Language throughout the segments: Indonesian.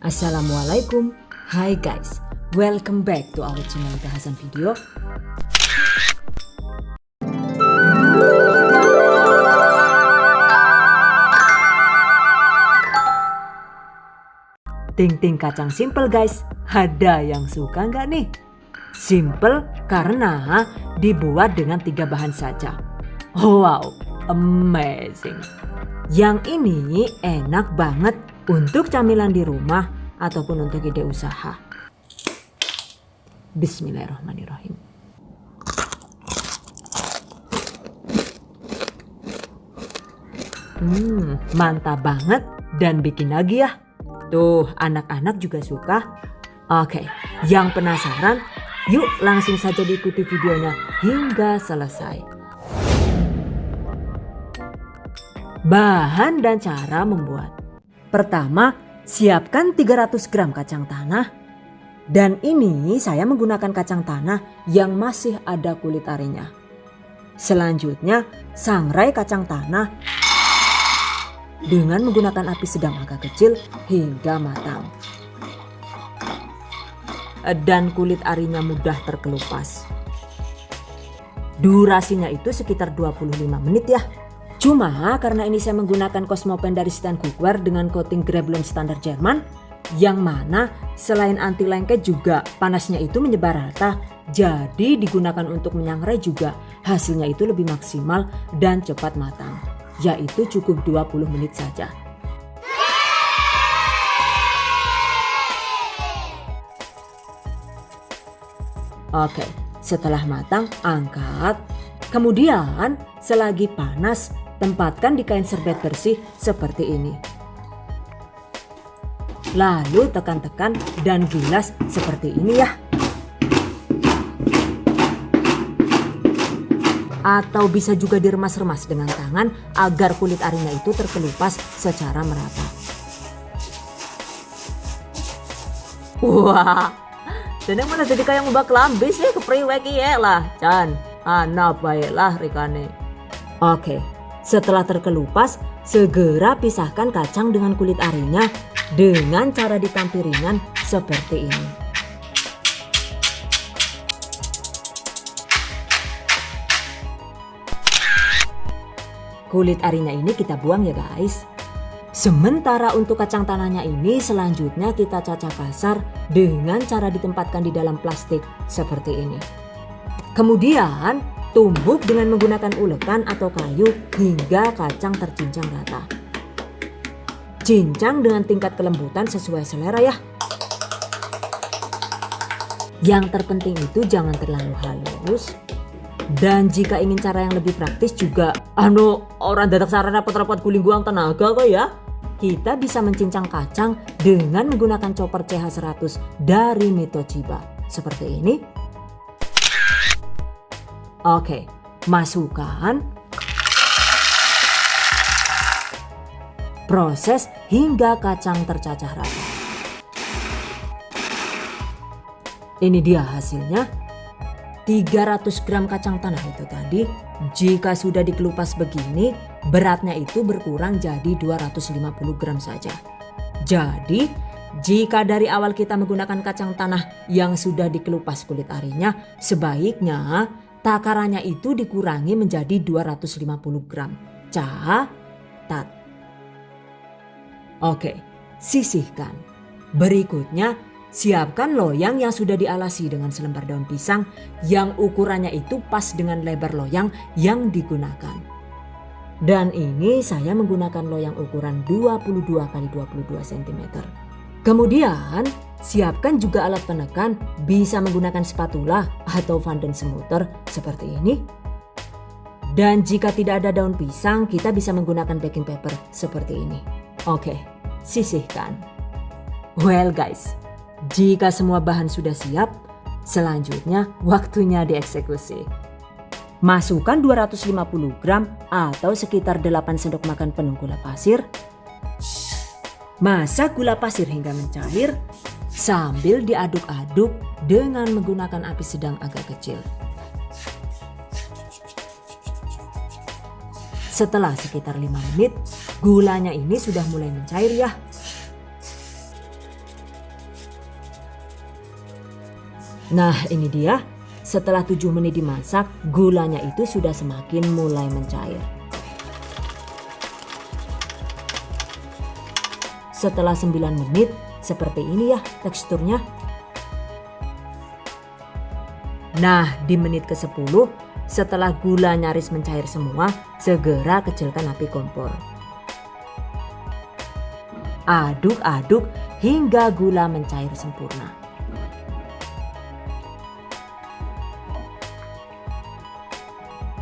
Assalamualaikum. Hai guys, welcome back to our channel bahasan video. Ting-ting kacang simple guys, ada yang suka nggak nih? Simple karena dibuat dengan 3 bahan saja. Wow, amazing. Yang ini enak banget untuk camilan di rumah ataupun untuk ide usaha. Bismillahirrahmanirrahim. Mantap banget dan bikin lagi ya. Tuh, anak-anak juga suka. Oke, yang penasaran? Yuk langsung saja diikuti videonya hingga selesai. Bahan dan cara membuat. Pertama, siapkan 300 gram kacang tanah. Dan ini saya menggunakan kacang tanah yang masih ada kulit arinya. Selanjutnya, sangrai kacang tanah dengan menggunakan api sedang agak kecil hingga matang. Dan kulit arinya mudah terkelupas. Durasinya itu sekitar 25 menit ya. Cuma karena ini saya menggunakan Cosmopan dari Stand Cookware dengan coating Greblon standar Jerman, yang mana selain anti lengket juga panasnya itu menyebar rata, jadi digunakan untuk menyangrai juga hasilnya itu lebih maksimal dan cepat matang, yaitu cukup 20 menit saja. Oke, setelah matang angkat, kemudian selagi panas tempatkan di kain serbet bersih seperti ini. Lalu tekan-tekan dan gilas seperti ini ya. Atau bisa juga diremas-remas dengan tangan agar kulit arinya itu terkelupas secara merata. Wah, dan mana jadi kayak ngubah kelambi sih kepriweki ya lah, Chan. Anak baiklah rikane. Oke. Setelah terkelupas, segera pisahkan kacang dengan kulit arinya dengan cara ditampi ringan seperti ini. Kulit arinya ini kita buang ya guys. Sementara untuk kacang tanahnya ini selanjutnya kita cacah kasar dengan cara ditempatkan di dalam plastik seperti ini. Kemudian tumbuk dengan menggunakan ulekan atau kayu hingga kacang tercincang rata. Cincang dengan tingkat kelembutan sesuai selera ya. Yang terpenting itu jangan terlalu halus. Dan jika ingin cara yang lebih praktis juga, orang dadak sarana repot-repot guling buang tenaga kok ya. Kita bisa mencincang kacang dengan menggunakan chopper CH100 dari Mitochiba. Seperti ini. Oke, masukkan. Proses hingga kacang tercacah rata. Ini dia hasilnya. 300 gram kacang tanah itu tadi, jika sudah dikelupas begini, beratnya itu berkurang jadi 250 gram saja. Jadi, jika dari awal kita menggunakan kacang tanah yang sudah dikelupas kulit arinya, sebaiknya takarannya itu dikurangi menjadi 250 gram. Catat. Oke, sisihkan. Berikutnya, siapkan loyang yang sudah dialasi dengan selembar daun pisang yang ukurannya itu pas dengan lebar loyang yang digunakan. Dan ini saya menggunakan loyang ukuran 22 x 22 cm. Kemudian siapkan juga alat penekan, bisa menggunakan spatula atau fondant smoother seperti ini. Dan jika tidak ada daun pisang, kita bisa menggunakan baking paper seperti ini. Oke, sisihkan. Well guys, jika semua bahan sudah siap, selanjutnya waktunya dieksekusi. Masukkan 250 gram atau sekitar 8 sendok makan penuh gula pasir. Masak gula pasir hingga mencair sambil diaduk-aduk dengan menggunakan api sedang agak kecil. Setelah sekitar 5 menit, gulanya ini sudah mulai mencair ya. Nah ini dia, setelah 7 menit dimasak, gulanya itu sudah semakin mulai mencair. Setelah 9 menit, seperti ini ya teksturnya. Nah di menit ke-10, setelah gula nyaris mencair semua, segera kecilkan api kompor. Aduk-aduk hingga gula mencair sempurna.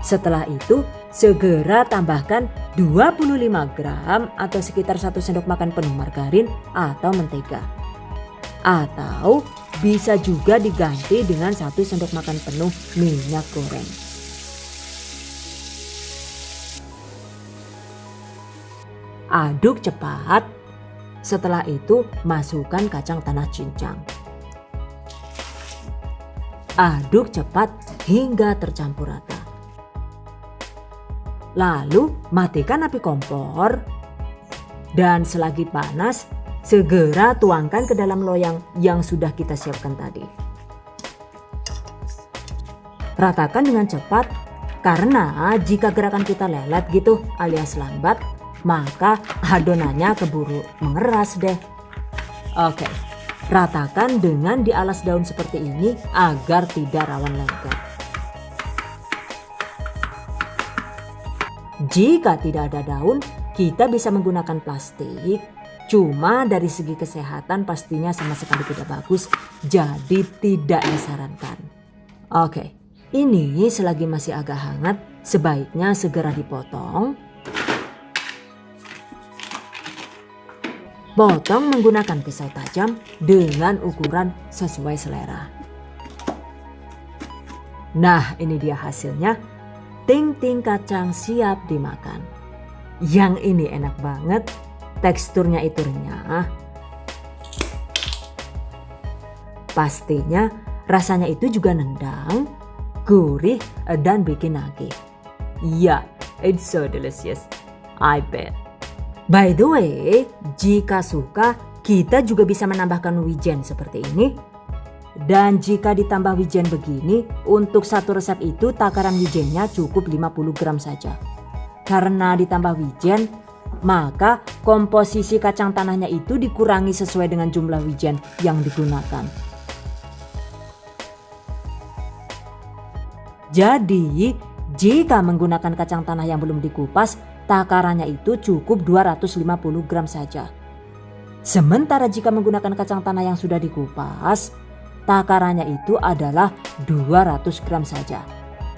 Setelah itu, segera tambahkan 25 gram atau sekitar 1 sendok makan penuh margarin atau mentega. Atau bisa juga diganti dengan 1 sendok makan penuh minyak goreng. Aduk cepat. Setelah itu masukkan kacang tanah cincang. Aduk cepat hingga tercampur rata. Lalu matikan api kompor. Dan selagi panas, segera tuangkan ke dalam loyang yang sudah kita siapkan tadi. Ratakan dengan cepat karena jika gerakan kita lelet gitu alias lambat, maka adonannya keburu mengeras deh. Oke, ratakan dengan dialas daun seperti ini agar tidak rawan lengket. Jika tidak ada daun, kita bisa menggunakan plastik. Cuma dari segi kesehatan pastinya sama sekali tidak bagus, jadi tidak disarankan. Oke, ini selagi masih agak hangat, sebaiknya segera dipotong. Potong menggunakan pisau tajam dengan ukuran sesuai selera. Nah ini dia hasilnya. Ting-ting kacang siap dimakan. Yang ini enak banget. Teksturnya itu renyah. Pastinya rasanya itu juga nendang, gurih dan bikin nagih. Yeah, it's so delicious. I bet. By the way, jika suka, kita juga bisa menambahkan wijen seperti ini. Dan jika ditambah wijen begini, untuk satu resep itu takaran wijennya cukup 50 gram saja. Karena ditambah wijen, maka komposisi kacang tanahnya itu dikurangi sesuai dengan jumlah wijen yang digunakan. Jadi, jika menggunakan kacang tanah yang belum dikupas, takarannya itu cukup 250 gram saja. Sementara jika menggunakan kacang tanah yang sudah dikupas, takarannya itu adalah 200 gram saja.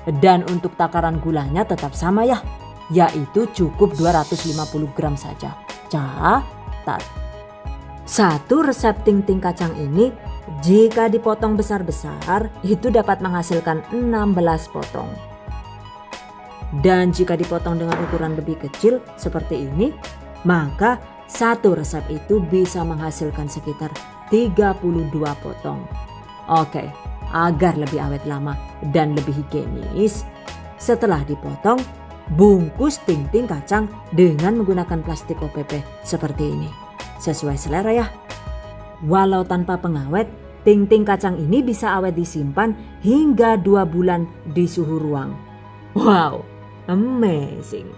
Dan untuk takaran gulanya tetap sama ya, yaitu cukup 250 gram saja. Catat. Satu resep ting-ting kacang ini jika dipotong besar-besar itu dapat menghasilkan 16 potong. Dan jika dipotong dengan ukuran lebih kecil seperti ini, maka satu resep itu bisa menghasilkan sekitar 32 potong. Oke, agar lebih awet lama dan lebih higienis, setelah dipotong, bungkus ting-ting kacang dengan menggunakan plastik OPP seperti ini. Sesuai selera ya. Walau tanpa pengawet, ting-ting kacang ini bisa awet disimpan hingga 2 bulan di suhu ruang. Wow, amazing.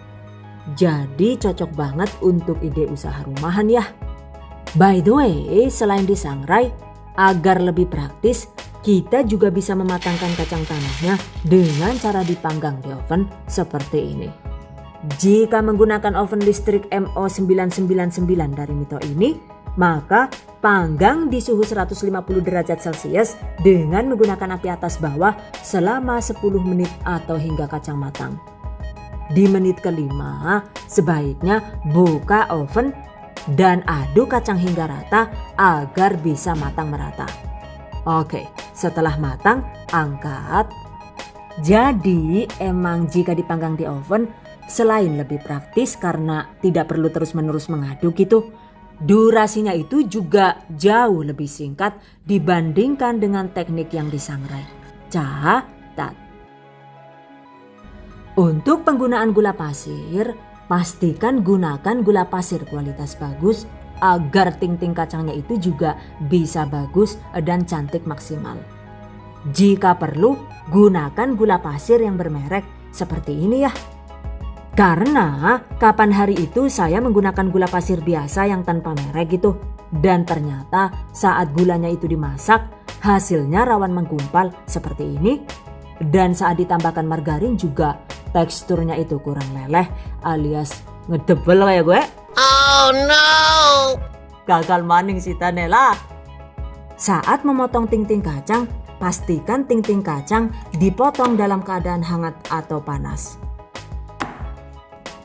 Jadi cocok banget untuk ide usaha rumahan ya. By the way, selain disangrai, agar lebih praktis, kita juga bisa mematangkan kacang tanahnya dengan cara dipanggang di oven seperti ini. Jika menggunakan oven listrik MO999 dari Mito ini, maka panggang di suhu 150 derajat Celcius dengan menggunakan api atas bawah selama 10 menit atau hingga kacang matang. Di menit kelima, sebaiknya buka oven dan aduk kacang hingga rata agar bisa matang merata. Oke, setelah matang, angkat. Jadi emang jika dipanggang di oven, selain lebih praktis karena tidak perlu terus-menerus mengaduk gitu, durasinya itu juga jauh lebih singkat dibandingkan dengan teknik yang disangrai. Catat. Untuk penggunaan gula pasir, pastikan gunakan gula pasir kualitas bagus agar ting-ting kacangnya itu juga bisa bagus dan cantik maksimal. Jika perlu, gunakan gula pasir yang bermerek seperti ini ya. Karena kapan hari itu saya menggunakan gula pasir biasa yang tanpa merek gitu. Dan ternyata saat gulanya itu dimasak, hasilnya rawan menggumpal seperti ini. Dan saat ditambahkan margarin juga teksturnya itu kurang leleh alias ngedebel kayak gue. Oh no! Gagal maning si Tanela. Saat memotong ting-ting kacang, pastikan ting-ting kacang dipotong dalam keadaan hangat atau panas.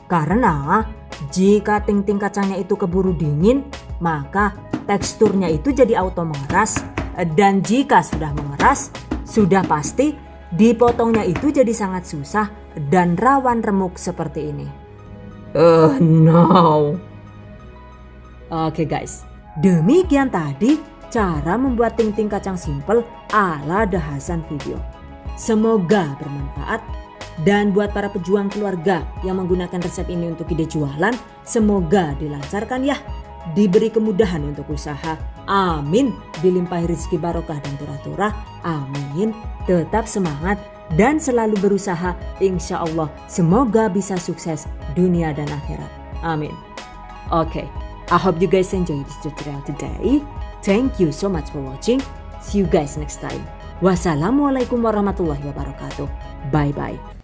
Karena jika ting-ting kacangnya itu keburu dingin, maka teksturnya itu jadi auto mengeras. Dan jika sudah mengeras, sudah pasti dipotongnya itu jadi sangat susah dan rawan remuk seperti ini. Oh no. Oke guys, demikian tadi cara membuat ting-ting kacang simple ala The Hasan Video. Semoga bermanfaat. Dan buat para pejuang keluarga yang menggunakan resep ini untuk ide jualan, semoga dilancarkan ya. Diberi kemudahan untuk usaha. Amin. Dilimpahi rezeki barokah dan turah-turah. Amin. Tetap semangat dan selalu berusaha. Insya Allah semoga bisa sukses dunia dan akhirat. Amin. Okay, I hope you guys enjoy this tutorial today. Thank you so much for watching. See you guys next time. Wassalamualaikum warahmatullahi wabarakatuh. Bye bye.